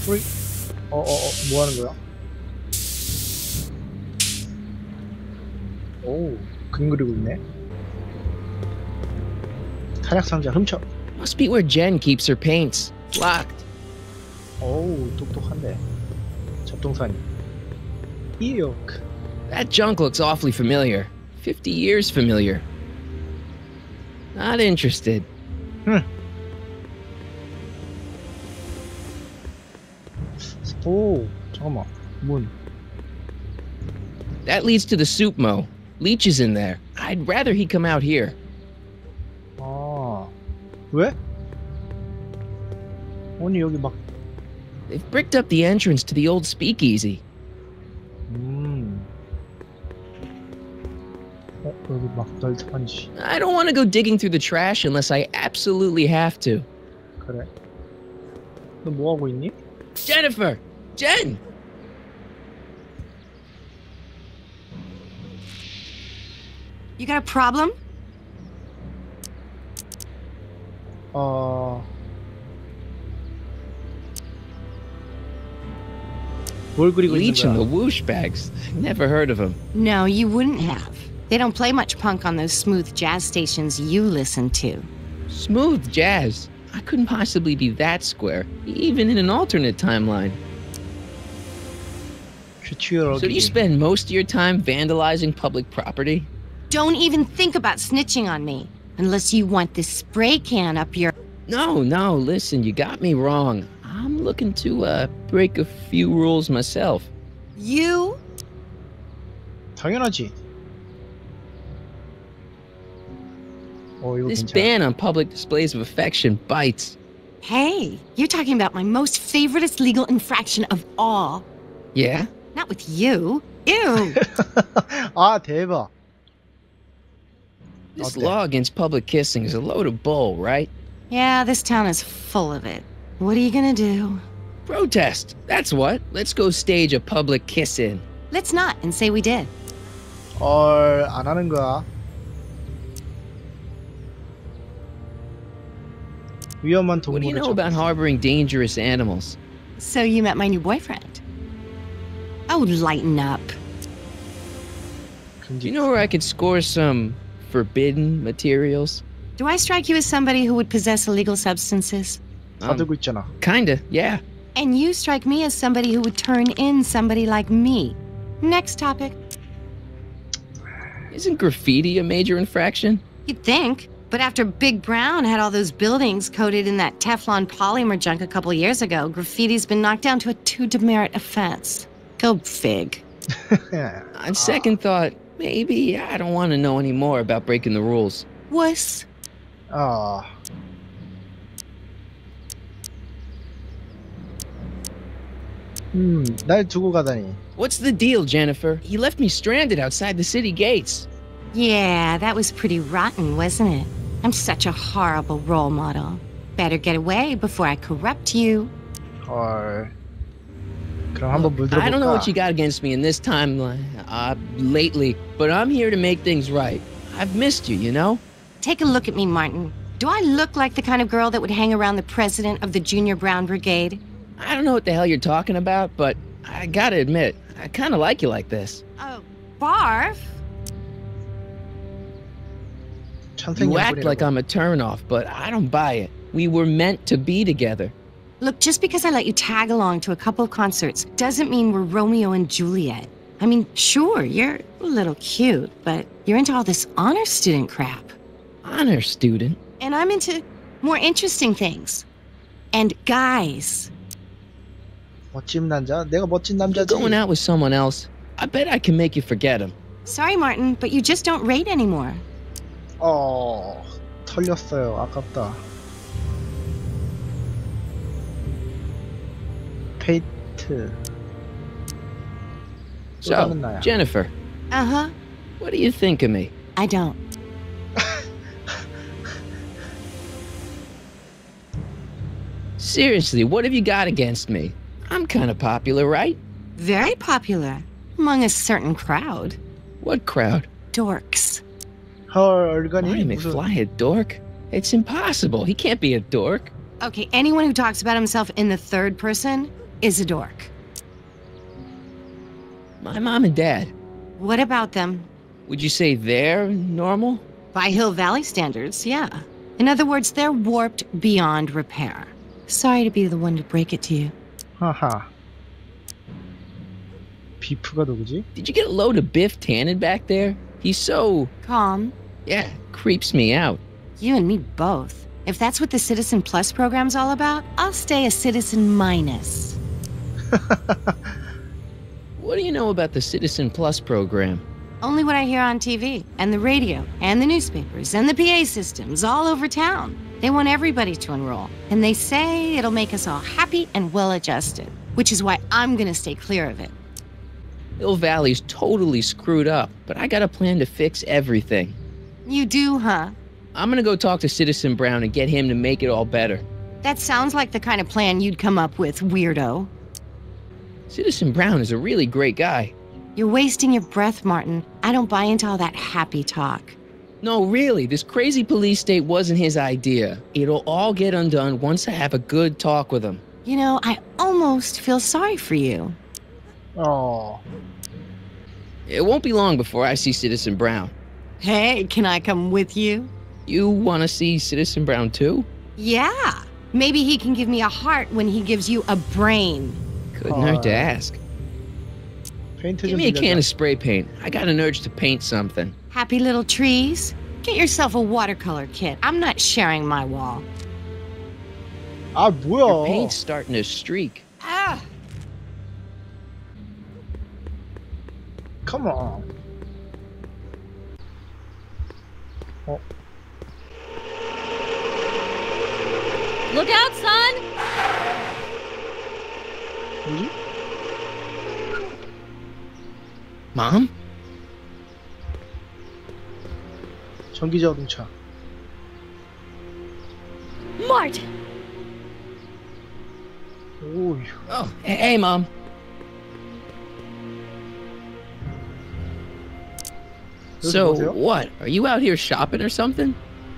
우리 뭐 하는 거야? 오, 그림 그리고 있네. 탄약 상자 훔쳐. Must be where Jen keeps her paints. Locked. 오우, 똑똑한데. 잡동사니. 이욕. That junk looks awfully familiar. 50 years familiar. Not interested. 오, 잠깐만. 문. That leads to the soup mo. Leech is in there. I'd rather he come out here. 아, 왜? 아니 여기 막. They've bricked up the entrance to the old speakeasy. 여기 막 널찍한지. I don't want to go digging through the trash unless I absolutely have to. 그래. 너 뭐 하고 있니? Jennifer! Jen! You got a problem? 뭘 그리고 있는 Leech and the 거야? whoosh bags. Never heard of him. No, you wouldn't have. They don't play much punk on those smooth jazz stations you listen to. Smooth jazz. I couldn't possibly be that square, even in an alternate timeline. So do you spend most of your time vandalizing public property? Don't even think about snitching on me, unless you want this spray can up your... No, listen, you got me wrong. I'm looking to, break a few rules myself. You? 당연하지. This ban on public displays of affection bites. Hey, you're talking about my most favoriteest legal infraction of all. Yeah? Not with you. Ew. 아, 대박. This law against public kissing is a load of bull, right? Yeah, this town is full of it. What are you gonna do? Protest. That's what. Let's go stage a public kiss-in. Let's not and say we did. 안 하는 거야. 위험한 동물을. What do you know about harboring dangerous animals? So you met my new boyfriend. Oh, lighten up. Do you know where I could score some forbidden materials? Do I strike you as somebody who would possess illegal substances? 사들고 있잖아. Kinda, yeah. And you strike me as somebody who would turn in somebody like me. Next topic. Isn't graffiti a major infraction? You'd think. But after Big Brown had all those buildings coated in that Teflon polymer junk a couple years ago, graffiti's been knocked down to a 2 demerit offense. Go fig. On second thought, maybe I don't want to know any more about breaking the rules. Wuss. 날 두고 가다니. What's the deal, Jennifer? He left me stranded outside the city gates. Yeah, that was pretty rotten, wasn't it? I'm such a horrible role model. Better get away before I corrupt you. 그럼 한번 물들어볼까? I don't know what you got against me in this timeline, lately, but I'm here to make things right. I've missed you, you know? Take a look at me, Martin. Do I look like the kind of girl that would hang around the president of the Junior Brown Brigade? I don't know what the hell you're talking about, but I gotta admit, I kinda like you like this. Oh, barf? You act like I'm a turnoff, but I don't buy it. We were meant to be together. Look, just because I let you tag along to a couple of concerts doesn't mean we're Romeo and Juliet. I mean, sure, you're a little cute, but you're into all this honor student crap. Honor student? And I'm into more interesting things. And guys. 멋진 남자? 내가 멋진 남자지. Going out with someone else, I bet I can make you forget him. Sorry, Martin, but you just don't rate anymore. 털렸어요. 아깝다. 페이트. So, Jennifer. Uh-huh. What do you think of me? I don't. Seriously, what have you got against me? I'm kind of popular, right? Very popular. Among a certain crowd. What crowd? Dorks. Marty McFly a dork? It's impossible. He can't be a dork. Okay, anyone who talks about himself in the third person is a dork. My mom and dad. What about them? Would you say they're normal? By Hill Valley standards, yeah. In other words, they're warped beyond repair. Sorry to be the one to break it to you. 하하. 비프가 누구지? Did you get a load of Biff Tannen back there? He's so... Calm. yeah, creeps me out. You and me both. If that's what the Citizen Plus program's all about, I'll stay a Citizen Minus. What do you know about the Citizen Plus program? Only what I hear on TV, and the radio, and the newspapers, and the PA systems all over town. They want everybody to enroll, and they say it'll make us all happy and well-adjusted, which is why I'm gonna stay clear of it. Hill Valley's totally screwed up, but I got a plan to fix everything. You do, huh? I'm gonna go talk to Citizen Brown and get him to make it all better. That sounds like the kind of plan you'd come up with, weirdo. Citizen Brown is a really great guy. You're wasting your breath, Martin. I don't buy into all that happy talk. No, really, this crazy police state wasn't his idea. It'll all get undone once I have a good talk with him. You know, I almost feel sorry for you. 어. It won't be long before I see Citizen Brown. Hey, can I come with you? You want to see Citizen Brown too? Yeah. Maybe he can give me a heart when he gives you a brain. Couldn't hurt to ask. 페인트 Give 좀 me a can 빌려줘. of spray paint. I got an urge to paint something. Happy little trees? Get yourself a watercolor kit. I'm not sharing my wall. 아 Your 뭐야? paint's starting to streak. Ah! Come on. 어? Look out, son! 뭐지? Mom? 전기 자동차. Mart! 오휴. Oh, hey, Mom. So, 여보세요? what? Are you out here shopping or something?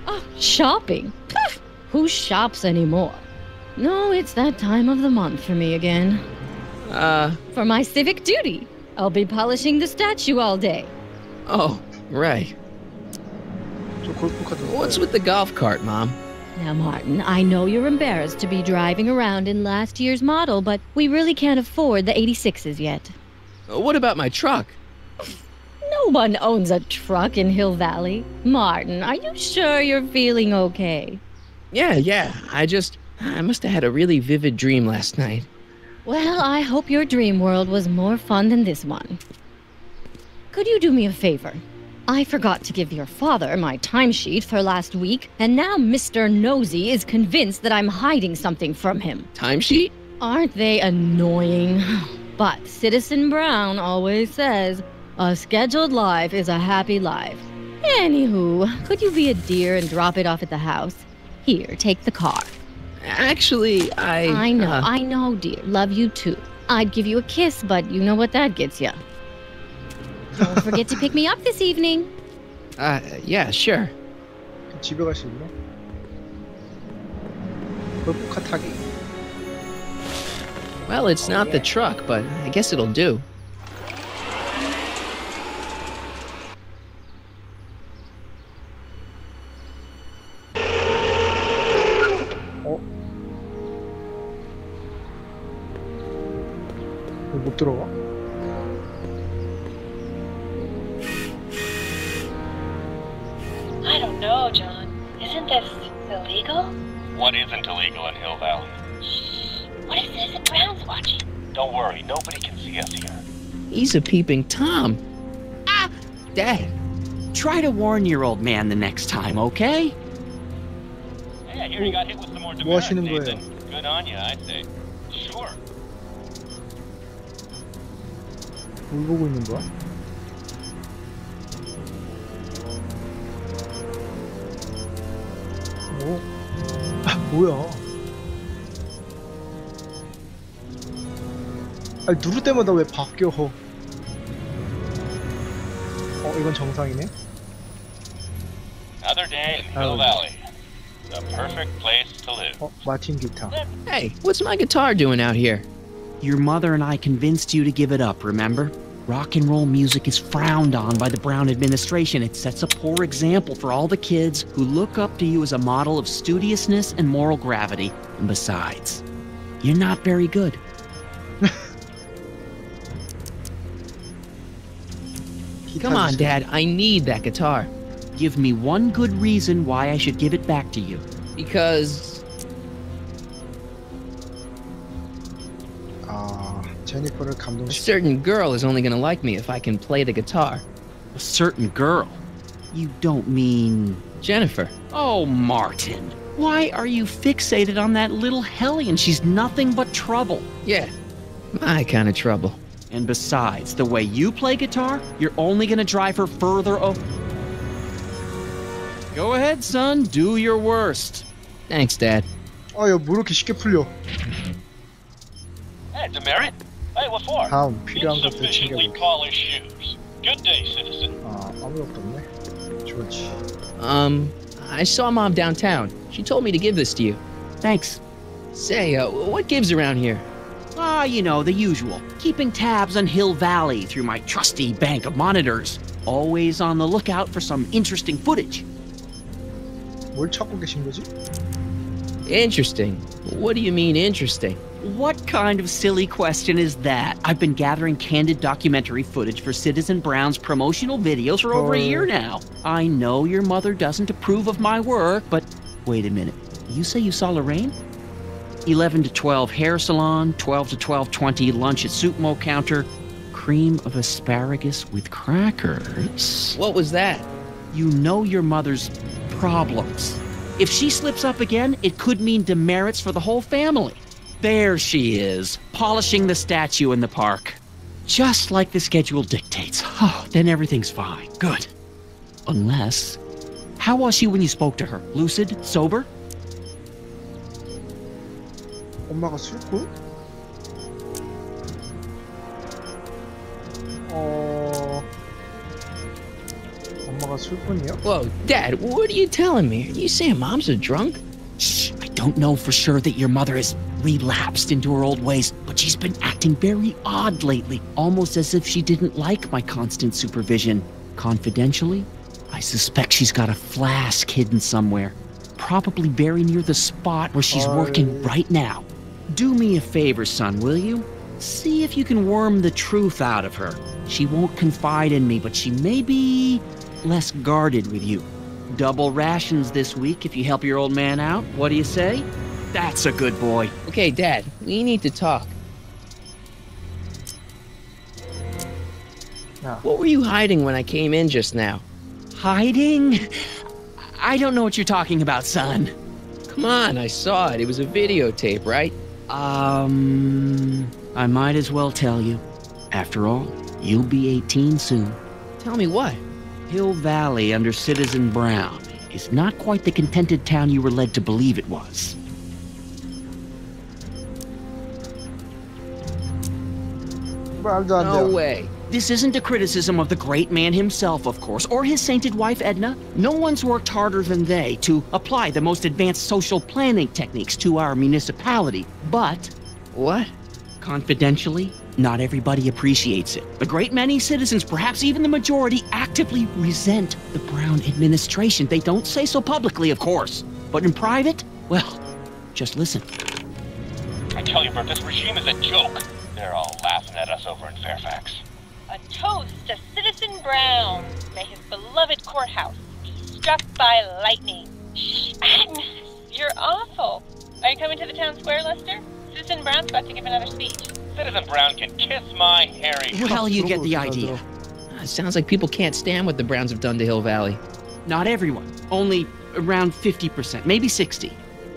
Oh, shopping? Pah, who shops anymore? No, it's that time of the month for me again. For my civic duty. I'll be polishing the statue all day. Oh, right. 저 골프 카드. What's with the golf cart, Mom? Now, Martin, I know you're embarrassed to be driving around in last year's model, but we really can't afford the 86s yet. What about my truck? No one owns a truck in Hill Valley. Martin, are you sure you're feeling okay? Yeah. I must have had a really vivid dream last night. Well, I hope your dream world was more fun than this one. Could you do me a favor? I forgot to give your father my timesheet for last week, and now Mr. Nosy is convinced that I'm hiding something from him. Timesheet? Aren't they annoying? But Citizen Brown always says, a scheduled life is a happy life. Anywho, could you be a dear and drop it off at the house? Here, take the car. Actually, I know, dear. Love you too. I'd give you a kiss, but you know what that gets you. Don't forget to pick me up this evening. Yeah, sure. 집에 갈 수 있네. 골프카 타기. Well, it's not the truck, but I guess it'll do. 어? 왜 못 들어가? I don't know, John. Isn't this illegal? What isn't illegal in Hill Valley? What if Citizen Brown's watching? Don't worry, nobody can see us here. He's a peeping Tom. Ah! Dad. Try to warn your old man the next time, okay? Hey, I hear you got hit with some more 뭐 하시는 demerit, 거예요? Nathan. Good on you, I'd say. Sure. 뭘 보고 있는 거야? 오? 아 뭐야? 아니 누를 때마다 왜 바뀌어? 이건 정상이네. Another day in Hill Valley. The perfect place to live. 마틴 기타. Hey, what's my guitar doing out here? Your mother and I convinced you to give it up, remember? Rock and roll music is frowned on by the Brown administration. It sets a poor example for all the kids who look up to you as a model of studiousness and moral gravity. And besides, you're not very good. Come on, Dad. I need that guitar. Give me one good reason why I should give it back to you. Because... 제니퍼를 a 감동시켜. certain girl is only gonna like me if I can play the guitar. A certain girl? You don't mean... Jennifer. Oh, Martin. Why are you fixated on that little hellion? She's nothing but trouble. Yeah, my kind of trouble. And besides, the way you play guitar, you're only gonna drive her further Go ahead, son. Do your worst. Thanks, Dad. 야, 뭐 이렇게 쉽게 풀려. Hey, demerit. Hey, what for? 다음 필요한 것들 Insufficiently 챙겨볼게. polished shoes. Good day, citizen. 아무것도 없네. 좋지. I saw Mom downtown. She told me to give this to you. Thanks. Say, what gives around here? Ah, you know, the usual. Keeping tabs on Hill Valley through my trusty bank of monitors. Always on the lookout for some interesting footage. 뭘 찾고 계신 거지? Interesting. What do you mean, interesting? What kind of silly question is that? I've been gathering candid documentary footage for Citizen Brown's promotional videos for over a year now. I know your mother doesn't approve of my work, but wait a minute. You say you saw Lorraine? 11 to 12 hair salon, 12 to 12:20 lunch at soup mo counter, cream of asparagus with crackers. What was that? You know your mother's problems. If she slips up again, it could mean demerits for the whole family. There she is, polishing the statue in the park. Just like the schedule dictates. Oh, then everything's fine. Good. Unless... How was she when you spoke to her? Lucid? Sober? 엄마가 술꾼? 엄마가 술꾼이요? Whoa, Dad, what are you telling me? Are you saying Mom's a drunk? Shh, I don't know for sure that your mother has relapsed into her old ways, but she's been acting very odd lately, almost as if she didn't like my constant supervision. Confidentially, I suspect she's got a flask hidden somewhere, probably very near the spot where she's working right now. Do me a favor, son, will you? See if you can worm the truth out of her. She won't confide in me, but she may be less guarded with you. Double rations this week if you help your old man out. What do you say? That's a good boy. Okay, Dad, we need to talk. What were you hiding when I came in just now? Hiding? I don't know what you're talking about, son. Come on, I saw it. It was a videotape, right? I might as well tell you. After all, you'll be 18 soon. Tell me what? Hill Valley under Citizen Brown is not quite the contented town you were led to believe it was. 말도 안 No 돼요. way. This isn't a criticism of the great man himself, of course, or his sainted wife, Edna. No one's worked harder than they to apply the most advanced social planning techniques to our municipality. But, What? confidentially, not everybody appreciates it. A great many citizens, perhaps even the majority, actively resent the Brown administration. They don't say so publicly, of course. But in private, well, just listen. I tell you, Bert, this regime is a joke. They're all laughing at us over in Fairfax. A toast to Citizen Brown. May his beloved courthouse be struck by lightning. Shh, Agnes, you're awful. Are you coming to the town square, Lester? Citizen Brown's about to give another speech. Citizen Brown can kiss my hairy... Well, you get the idea. It sounds like people can't stand what the Browns have done to Hill Valley. Not everyone. Only around 50%, maybe 60.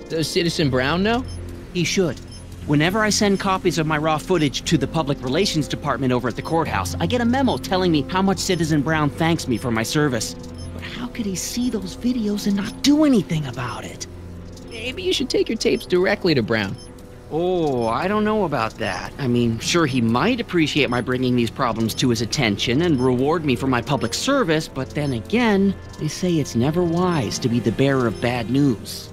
Does Citizen Brown know? He should. Whenever I send copies of my raw footage to the Public Relations Department over at the courthouse, I get a memo telling me how much Citizen Brown thanks me for my service. But how could he see those videos and not do anything about it? Maybe you should take your tapes directly to Brown. Oh, I don't know about that. I mean, sure, he might appreciate my bringing these problems to his attention and reward me for my public service, but then again, they say it's never wise to be the bearer of bad news.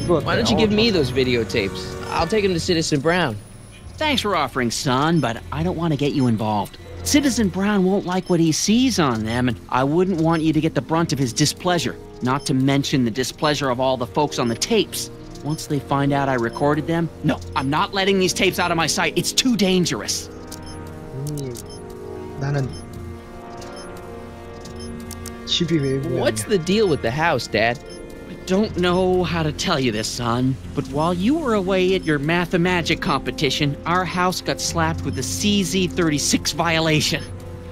이거 어때? Why don't you give me 좋았어. those videotapes? I'll take them to Citizen Brown. Thanks for offering, son, but I don't want to get you involved. Citizen Brown won't like what he sees on them, and I wouldn't want you to get the brunt of his displeasure, not to mention the displeasure of all the folks on the tapes. Once they find out I recorded them, no, I'm not letting these tapes out of my sight. It's too dangerous. 이미 나는 집이 외국에 What's the deal with the house, Dad? I don't know how to tell you this, son, but while you were away at your mathemagic competition, our house got slapped with a CZ36 violation.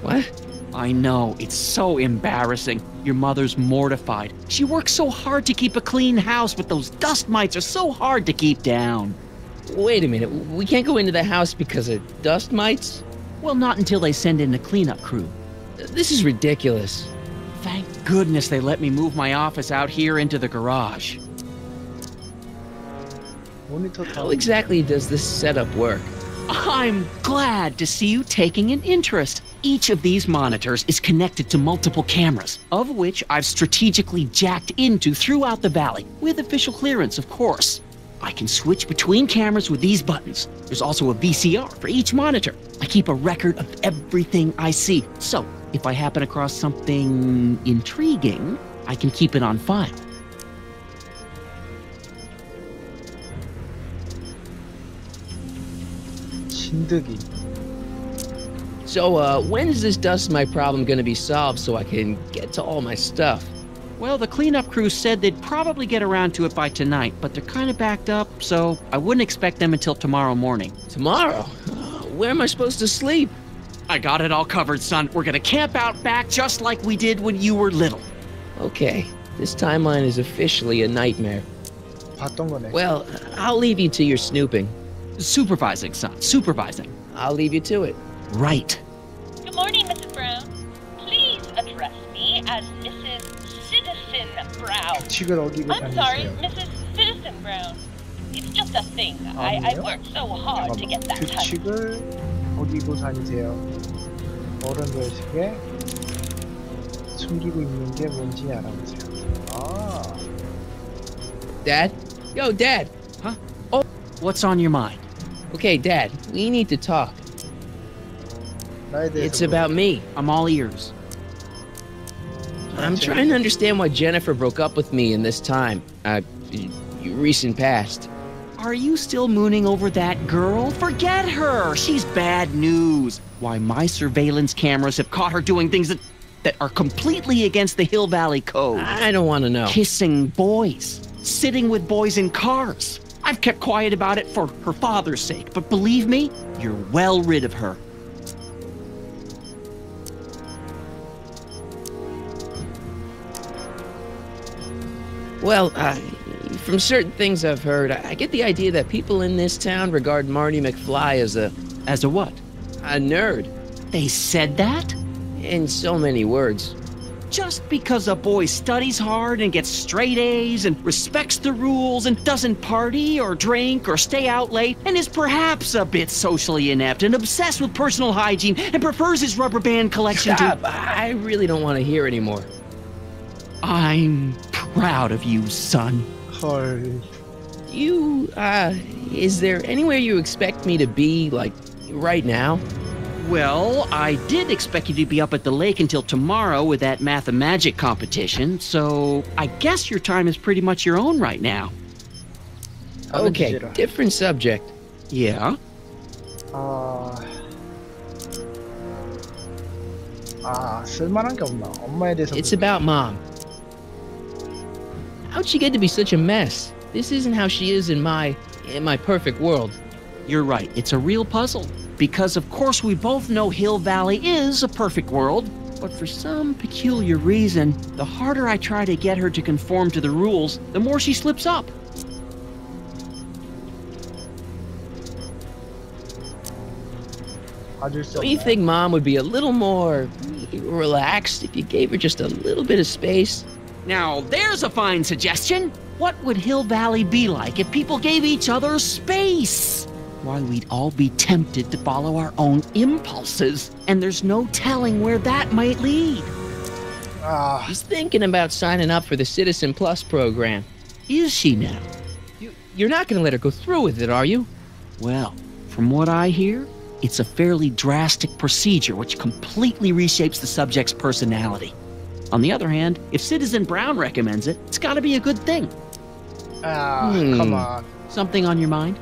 What? I know, it's so embarrassing. Your mother's mortified. She works so hard to keep a clean house, but those dust mites are so hard to keep down. Wait a minute. We can't go into the house because of dust mites? Well, not until they send in the cleanup crew. This is ridiculous. Thank goodness they let me move my office out here into the garage. 모니터 How exactly does this setup work? I'm glad to see you taking an interest. Each of these monitors is connected to multiple cameras, of which I've strategically jacked into throughout the valley, with official clearance, of course. I can switch between cameras with these buttons. There's also a VCR for each monitor. I keep a record of everything I see, so if I happen across something intriguing, I can keep it on file. 진드기. So, when is this dust mite problem gonna be solved so I can get to all my stuff? Well, the cleanup crew said they'd probably get around to it by tonight, but they're kind of backed up, so I wouldn't expect them until tomorrow morning. Tomorrow? Where am I supposed to sleep? I got it all covered, son. We're gonna camp out back just like we did when you were little. Okay, this timeline is officially a nightmare. 봤던 거네. Well, I'll leave you to your snooping. Supervising, son. Supervising. I'll leave you to it. Right. Good morning, Mrs. Brown. Please address me as Mrs. Citizen Brown. 규칙을 어기고 I'm sorry, 다니세요. Mrs. Citizen Brown. It's just a thing. I 아니요. worked so hard to get that title. 규칙을 어기고 다니세요. 어른들에게 숨기고 있는 게 뭔지 알아보세요. 아, Dad? Yo, Dad! What's on your mind? Okay, Dad, we need to talk. 나에 대해서 It's about me. I'm all ears. I'm trying to understand why Jennifer broke up with me in this time. Recent past. Are you still mooning over that girl? Forget her! She's bad news. Why, my surveillance cameras have caught her doing things that are completely against the Hill Valley Code. I don't want to know. Kissing boys. Sitting with boys in cars. I've kept quiet about it for her father's sake, but believe me, you're well rid of her. Well, from certain things I've heard, I get the idea that people in this town regard Marty McFly as a what? a nerd. They said that? In so many words. Just because a boy studies hard and gets straight A's and respects the rules and doesn't party or drink or stay out late and is perhaps a bit socially inept and obsessed with personal hygiene and prefers his rubber band collection Stop! I really don't want to hear anymore. I'm proud of you, son. 헐. Is there anywhere you expect me to be, like, right now? Well, I did expect you to be up at the lake until tomorrow with that mathemagic competition, so I guess your time is pretty much your own right now. Okay, different subject. Yeah? 쓸만한 게 없나? 엄마에 대해서. It's about Mom. How'd she get to be such a mess? This isn't how she is in my perfect world. You're right, it's a real puzzle. Because of course we both know Hill Valley is a perfect world, but for some peculiar reason, the harder I try to get her to conform to the rules, the more she slips up. Don't you think Mom would be a little more relaxed if you gave her just a little bit of space? Now, there's a fine suggestion. What would Hill Valley be like if people gave each other space? Why, we'd all be tempted to follow our own impulses, and there's no telling where that might lead. He's thinking about signing up for the Citizen Plus program. Is she now? You're not gonna let her go through with it, are you? Well, from what I hear, it's a fairly drastic procedure which completely reshapes the subject's personality. On the other hand, if Citizen Brown recommends it, it's gotta be a good thing. Come on. Something on your mind?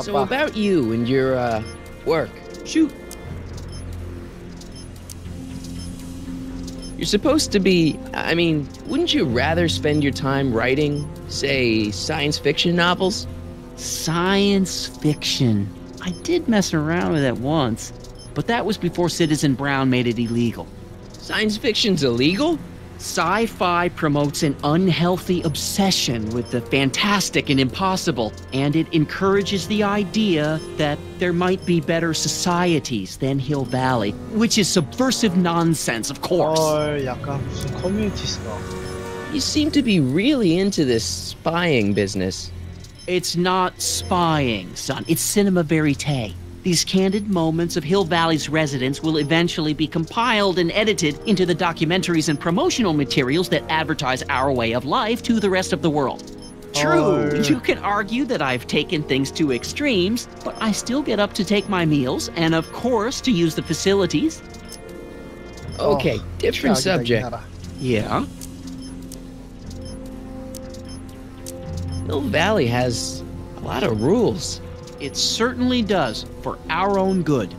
So 아빠. about you and your, work. Shoot. You're supposed to be, I mean, wouldn't you rather spend your time writing, say, science fiction novels? Science fiction. I did mess around with it once, but that was before Citizen Brown made it illegal. Science fiction's illegal? Sci-fi promotes an unhealthy obsession with the fantastic and impossible, and it encourages the idea that there might be better societies than Hill Valley, which is subversive nonsense, of course. 약간 무슨 커뮤니티스가. You seem to be really into this spying business. It's not spying, son. It's cinema verite. These candid moments of Hill Valley's residents will eventually be compiled and edited into the documentaries and promotional materials that advertise our way of life to the rest of the world. True, you can argue that I've taken things to extremes, but I still get up to take my meals and, of course, to use the facilities. Okay, different subject. Yeah? Hill Valley has a lot of rules. It certainly does, for our own good.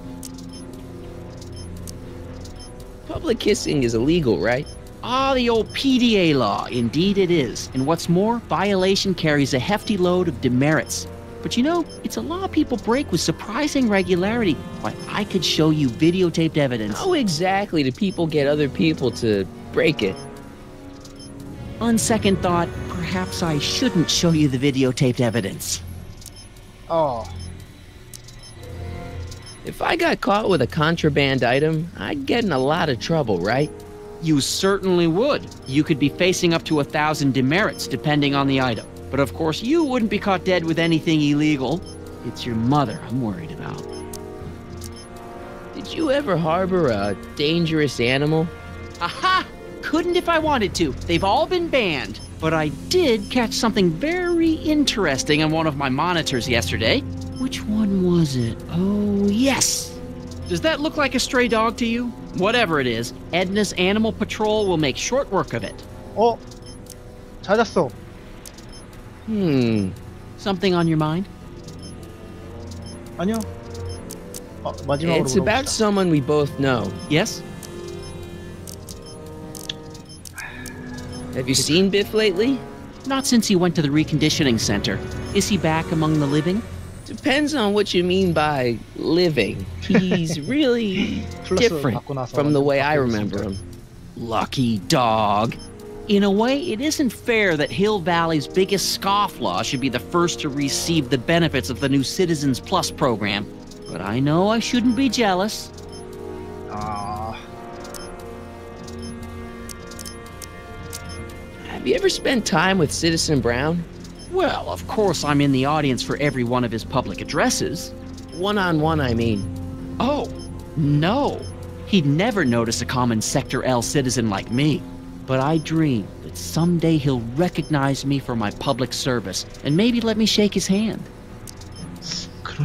Public kissing is illegal, right? Ah, the old PDA law. Indeed it is. And what's more, violation carries a hefty load of demerits. But you know, it's a law people break with surprising regularity. Why, I could show you videotaped evidence. How exactly do people get other people to break it? On second thought, perhaps I shouldn't show you the videotaped evidence. If I got caught with a contraband item, I'd get in a lot of trouble, right? You certainly would. You could be facing up to 1,000 demerits, depending on the item. But of course, you wouldn't be caught dead with anything illegal. It's your mother I'm worried about. Did you ever harbor a dangerous animal? Aha! Couldn't if I wanted to. They've all been banned. But I did catch something very interesting on one of my monitors yesterday. Which one was it? Oh, yes! Does that look like a stray dog to you? Whatever it is, Edna's Animal Patrol will make short work of it. 찾았어. Something on your mind? 아니요. 마지막으로 It's about 물어봅시다. someone we both know. Yes? Have you seen Biff lately? Not since he went to the reconditioning center. Is he back among the living? Depends on what you mean by living. He's really different from the way I remember him. Lucky dog. In a way, it isn't fair that Hill Valley's biggest scofflaw should be the first to receive the benefits of the new Citizens Plus program. But I know I shouldn't be jealous. Have you ever spent time with Citizen Brown? Well, of course I'm in the audience for every one of his public addresses. One-on-one, I mean. Oh, no. He'd never notice a common Sector L citizen like me. But I dream that someday he'll recognize me for my public service and maybe let me shake his hand.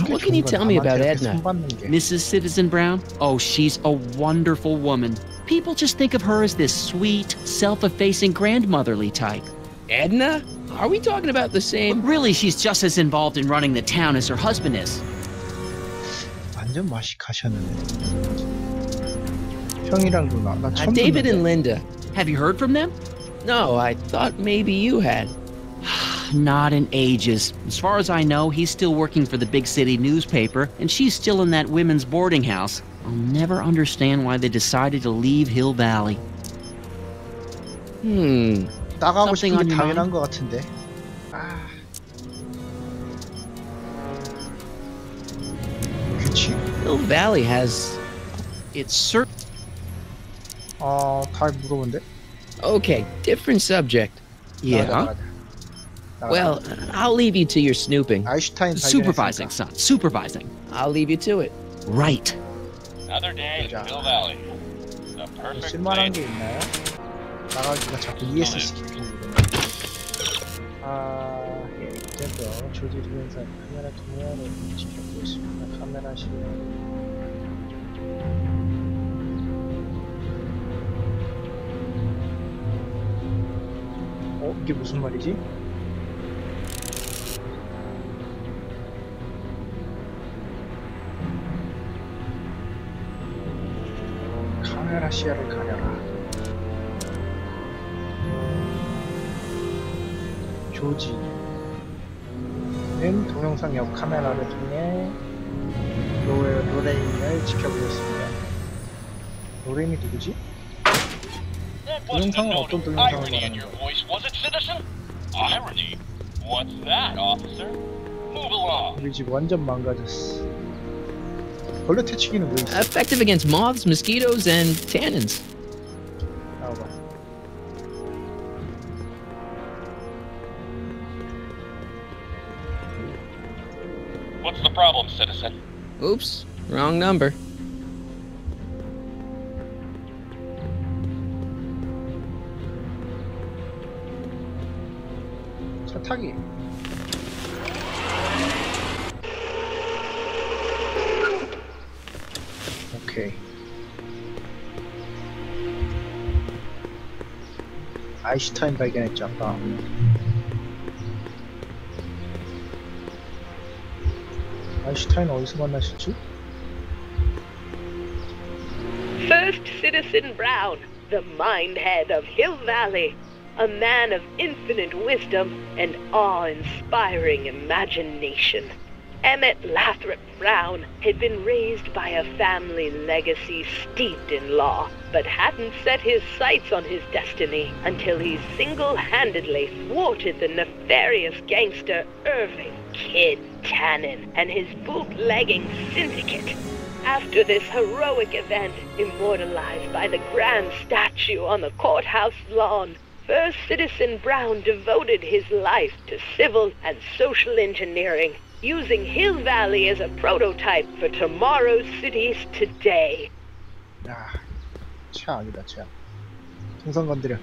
What can you tell me about Edna? Mrs. Citizen Brown? Oh, she's a wonderful woman. People just think of her as this sweet, self-effacing grandmotherly type. Edna? Are we talking about the But same? really, she's just as involved in running the town as her husband is. 완전 맛이 가셨는데. 형이랑 누나. 나 처음 David 듣는데. and Linda. Have you heard from them? No, I thought maybe you had. Not in ages. As far as I know, he's still working for the big city newspaper, and she's still in that women's boarding house. I'll never understand why they decided to leave Hill Valley. 나가고 Something 싶은 on 게 your 당연한 mind? 것 같은데. 그치? Hill Valley has... It's certain. 다 무서운데? Okay, different subject. Yeah. Well, I'll leave you to your snooping. 아인슈타인 Supervising, son. Supervising. I'll leave you to it. Right. Another day in 보자. Hill Valley. The perfect 쓸만한 place. 게 있나요? 나가기가 자꾸 ES 시키고 그러네. 예, 젠더. 조지 동영상 카메라 동향을 지켜보고 있습니다. 카메라 실. 이게 무슨 말이지? 카메라 시야를 가려라. 조지는 동영상 옆 카메라를 통해 로렌을 지켜보겠습니다. 로렌이 누구지? 동영상은 어떤 동영상을 말하는 거야? 우리 집 완전 망가졌어. 벌레 퇴치기는 왜 있어? Effective against moths, mosquitoes, and tannins. 나와봐. What's the problem, citizen? Oops, wrong number. 차 타기. 오케이. 아인슈타인 발견했죠 아까. 아인슈타인 어디서 만나셨지? First Citizen Brown, the mind head of Hill Valley, a man of infinite wisdom and awe-inspiring imagination. Emmett Lathrop Brown had been raised by a family legacy steeped in law, but hadn't set his sights on his destiny until he single-handedly thwarted the nefarious gangster Irving Kid Tannen and his bootlegging syndicate. After this heroic event, immortalized by the grand statue on the courthouse lawn, First Citizen Brown devoted his life to civil and social engineering, using Hill Valley as a prototype for tomorrow's cities today. 야, 최악이다 최악. 동선 건드려.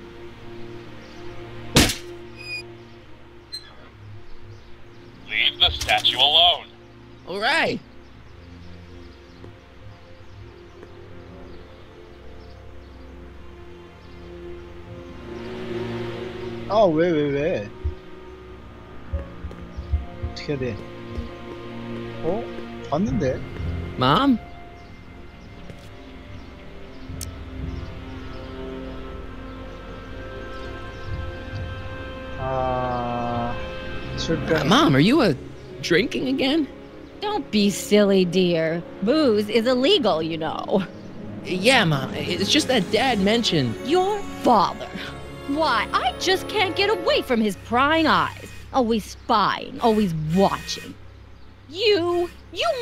Leave the statue alone. All right. 왜? 어떻게 해야 돼? 봤는데? Mom? 술병. Mom, are you drinking again? Don't be silly, dear. Booze is illegal, you know. Yeah, Mom. It's just that Dad mentioned... Your father. Why, I just can't get away from his prying eyes. Always spying, always watching. You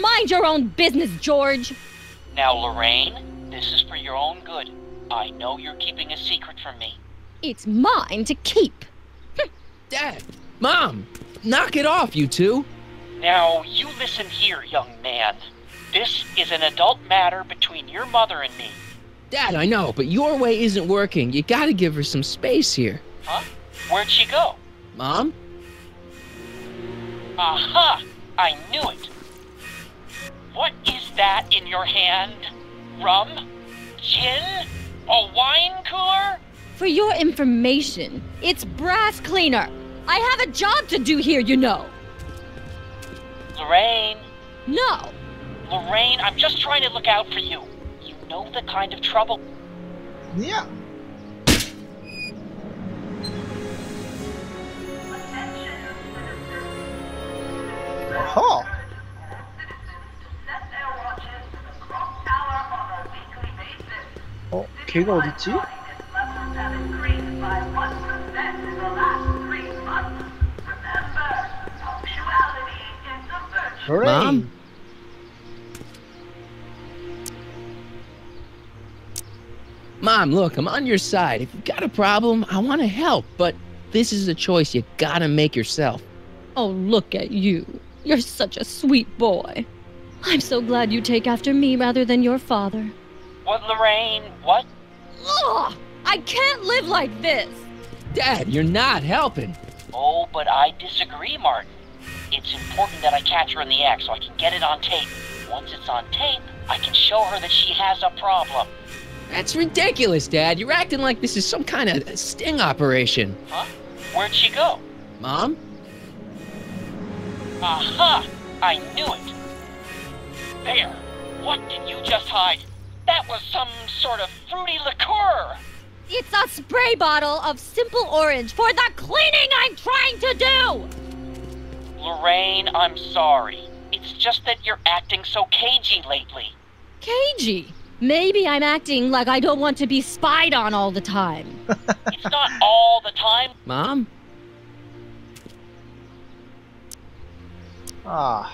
mind your own business, George. Now, Lorraine, this is for your own good. I know you're keeping a secret from me. It's mine to keep. Dad! Mom! Knock it off, you two! Now, you listen here, young man. This is an adult matter between your mother and me. Dad, I know, but your way isn't working. You gotta give her some space here. Huh? Where'd she go? Mom? Aha! I knew it. What is that in your hand? Rum? Gin? A wine cooler? For your information, it's brass cleaner. I have a job to do here, you know. Lorraine. No. Lorraine, I'm just trying to look out for you. You know the kind of trouble... Yeah. Aha. 걔가 어딨지? Mom? Mom, look, I'm on your side. If you've got a problem, I want to help, but this is a choice you gotta make yourself. Oh, look at you. You're such a sweet boy. I'm so glad you take after me rather than your father. What, Lorraine? What? Ugh! I can't live like this! Dad, you're not helping. Oh, but I disagree, Martin. It's important that I catch her in the act so I can get it on tape. Once it's on tape, I can show her that she has a problem. That's ridiculous, Dad. You're acting like this is some kind of sting operation. Huh? Where'd she go? Mom? Aha! I knew it! There! What did you just hide? That was some sort of fruity liqueur! It's a spray bottle of simple orange for the cleaning I'm trying to do! Lorraine, I'm sorry. It's just that you're acting so cagey lately. Cagey? Maybe I'm acting like I don't want to be spied on all the time. It's not all the time. Mom? 아,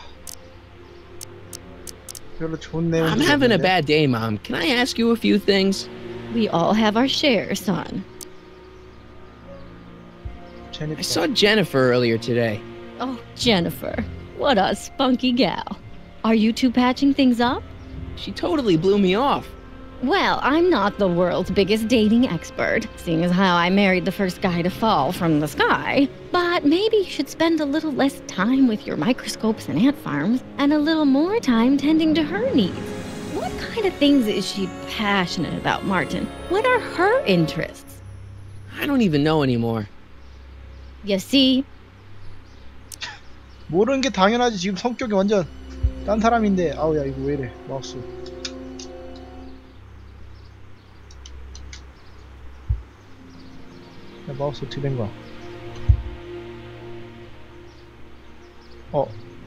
별로 좋은 내용. I'm having a bad day, Mom. Can I ask you a few things? We all have our share, son. I saw Jennifer earlier today. Oh, Jennifer. What a spunky gal. Are you two patching things up? She totally blew me off. Well, I'm not the world's biggest dating expert, seeing as how I married the first guy to fall from the sky. But maybe you should spend a little less time with your microscopes and ant farms, and a little more time tending to her needs. What kind of things is she passionate about, Martin? What are her interests? I don't even know anymore. You see? 모르는 게 당연하지. 지금 성격이 완전 딴 사람인데. 아우, 야, 이거 왜 이래, 마우스. 야, 마우스 어떻게 된 거야?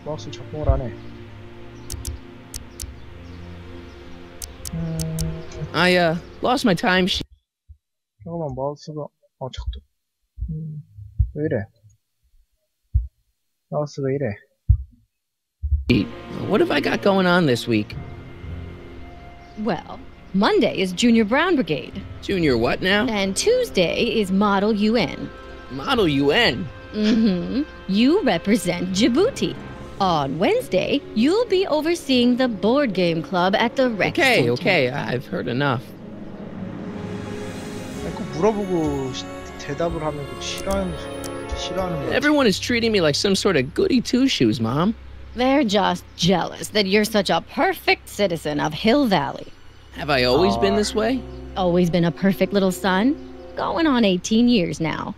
마우스 작동을 안 해. I lost my timesheet. 잠깐만, 마우스가 작동. 왜 이래? 마우스 왜 이래? What have I got going on this week? Well, Monday is Junior Brown Brigade. Junior what now? And Tuesday is Model UN. Model UN? Mm-hmm. You represent Djibouti. On Wednesday, you'll be overseeing the board game club at the rec center. Okay, I've heard enough. 꼭 물어보고 대답을 하면 싫어하는 거. Everyone is treating me like some sort of goody two-shoes, Mom. They're just jealous that you're such a perfect citizen of Hill Valley. Have I always been this way? Always been a perfect little son? Going on 18 years now.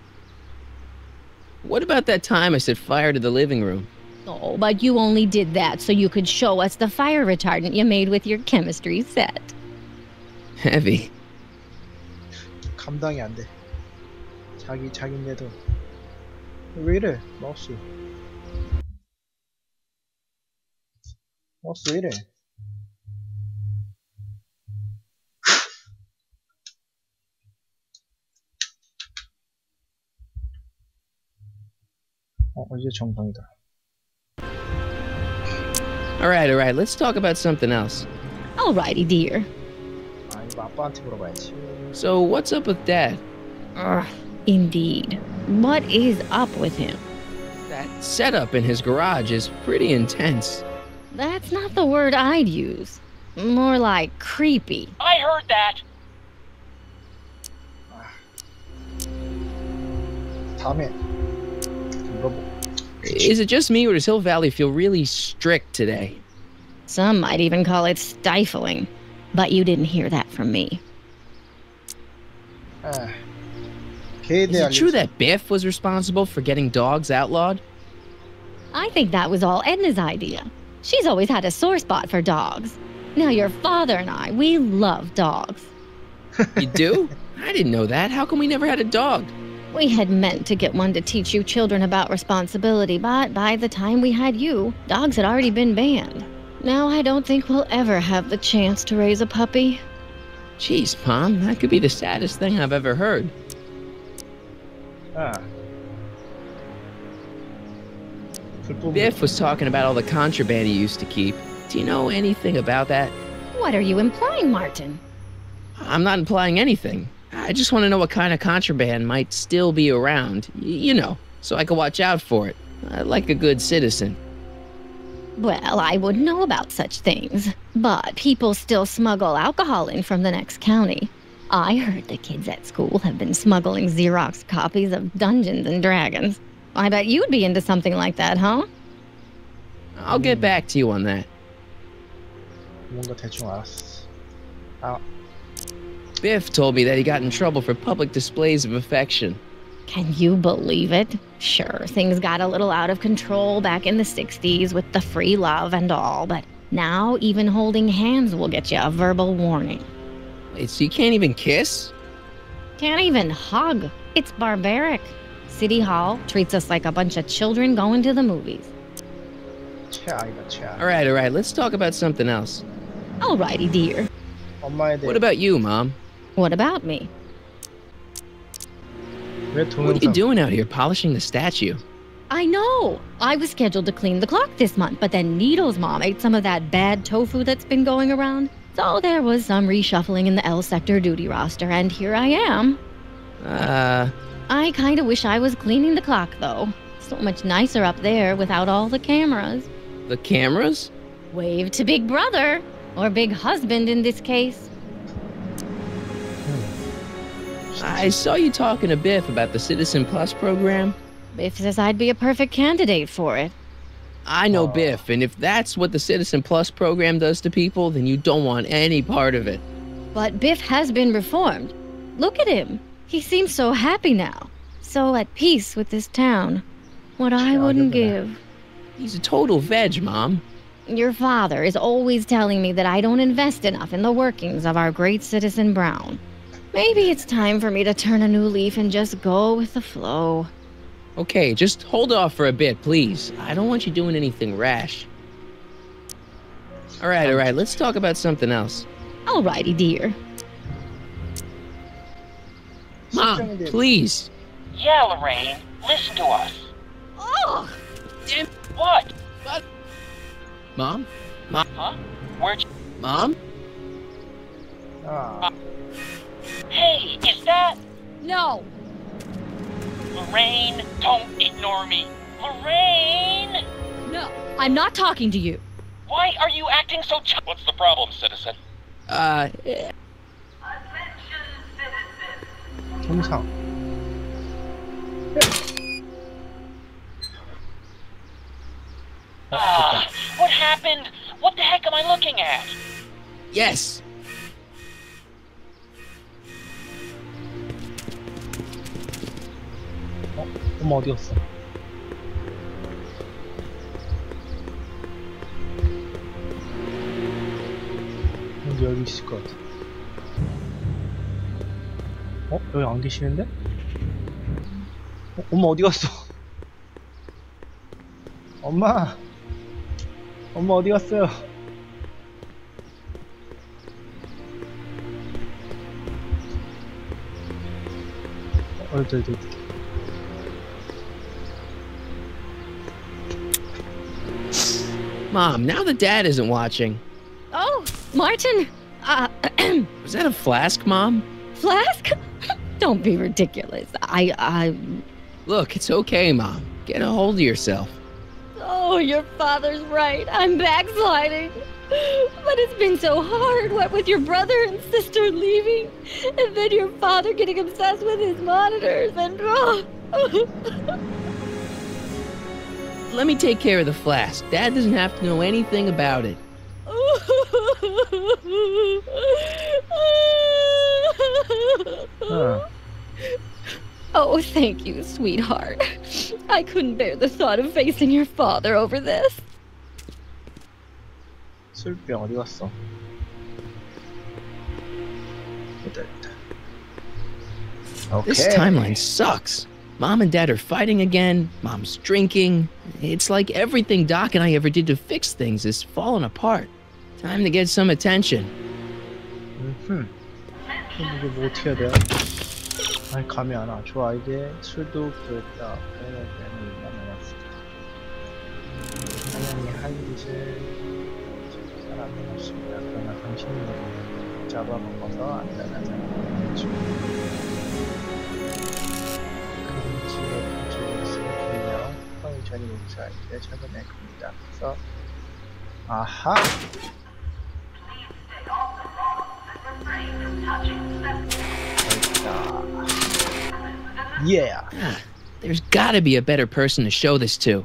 What about that time I set fire to the living room? Oh, but you only did that so you could show us the fire retardant you made with your chemistry set. Heavy. 감당이 안 돼. 자기인데도. 왜 이래, 마우스. 마우스 왜 이래? 이제 정상이다. Alright, let's talk about something else. Alrighty, dear. 이거 아빠한테 물어봐야지. So, what's up with Dad? Indeed. What is up with him? That setup in his garage is pretty intense. That's not the word I'd use. More like creepy. I heard that! 다음에 물어보. Is it just me, or does Hill Valley feel really strict today? Some might even call it stifling. But you didn't hear that from me. Is it true that Biff was responsible for getting dogs outlawed? I think that was all Edna's idea. She's always had a sore spot for dogs. Now your father and I, we love dogs. You do? I didn't know that. How come we never had a dog? We had meant to get one to teach you children about responsibility, but by the time we had you, dogs had already been banned. Now I don't think we'll ever have the chance to raise a puppy. Jeez, Mom, that could be the saddest thing I've ever heard. Biff was talking about all the contraband he used to keep. Do you know anything about that? What are you implying, Martin? I'm not implying anything. I just want to know what kind of contraband might still be around. You know, so I can watch out for it. Like a good citizen. Well, I wouldn't know about such things. But people still smuggle alcohol in from the next county. I heard the kids at school have been smuggling Xerox copies of Dungeons and Dragons. I bet you'd be into something like that, huh? I'll get back to you on that. 뭔가 대충 알았어. 아, Biff told me that he got in trouble for public displays of affection. Can you believe it? Sure, things got a little out of control back in the 60s with the free love and all, but now even holding hands will get you a verbal warning. Wait, so you can't even kiss? Can't even hug. It's barbaric. City Hall treats us like a bunch of children going to the movies. 최악이다, 최악. All right, let's talk about something else. Alrighty, dear. 엄마에 대해 What about you, Mom? What about me? 왜 What are you 동영상 doing out here polishing the statue? I know. I was scheduled to clean the clock this month, but then Needle's mom ate some of that bad tofu that's been going around. So there was some reshuffling in the L sector duty roster, and here I am. I kind of wish I was cleaning the clock, though. So much nicer up there without all the cameras. The cameras? Wave to Big Brother, or Big Husband in this case. I saw you talking to Biff about the Citizen Plus program. Biff says I'd be a perfect candidate for it. I know Biff, and if that's what the Citizen Plus program does to people, then you don't want any part of it. But Biff has been reformed. Look at him. He seems so happy now. So at peace with this town. What I wouldn't give. He's a total veg, Mom. Your father is always telling me that I don't invest enough in the workings of our great citizen Brown. Maybe it's time for me to turn a new leaf and just go with the flow. Okay, just hold off for a bit, please. I don't want you doing anything rash. All right, let's talk about something else. Alrighty, dear. Mom, please. Yeah, Lorraine, listen to us. Oh! Damn. What? Mom? Huh? Where'd you... Mom? 아, Hey, is that... No! Lorraine, don't ignore me. Lorraine! No, I'm not talking to you. Why are you acting so What's the problem, citizen? 동상. What happened? What the heck am I looking at? Yes. 엄마 어디 갔어? 왠지 여기 있을 것 같아. 어? 여기 안 계시는데? 어? 엄마 어디 갔어? 엄마! 엄마 어디 갔어요? 저기. Mom, now that Dad isn't watching. Oh, Martin! Was that a flask, Mom? Flask? Don't be ridiculous. Look, it's okay, Mom. Get a hold of yourself. Oh, your father's right. I'm backsliding. But it's been so hard, what with your brother and sister leaving, and then your father getting obsessed with his monitors, and Let me take care of the flask. Dad doesn't have to know anything about it. Oh, thank you, sweetheart. I couldn't bear the thought of facing your father over this. 술병 어디 갔어? 있다. Okay. This timeline sucks. Mom and Dad are fighting again. Mom's drinking. It's like everything Doc and I ever did to fix things is falling apart. Time to get some attention. 이게 뭐 어떻게 해야 돼요? 아니 감이 안 와. 좋아 이제 술도 그랬다. 당연히 할 짓을 살아내었습니다. 그러나 당신은 잡아먹어서 안전하지 않았죠. 전이 목사 이제 최근에 겁니다. 그래서 아하. Yeah. There's gotta be a better person to show this to.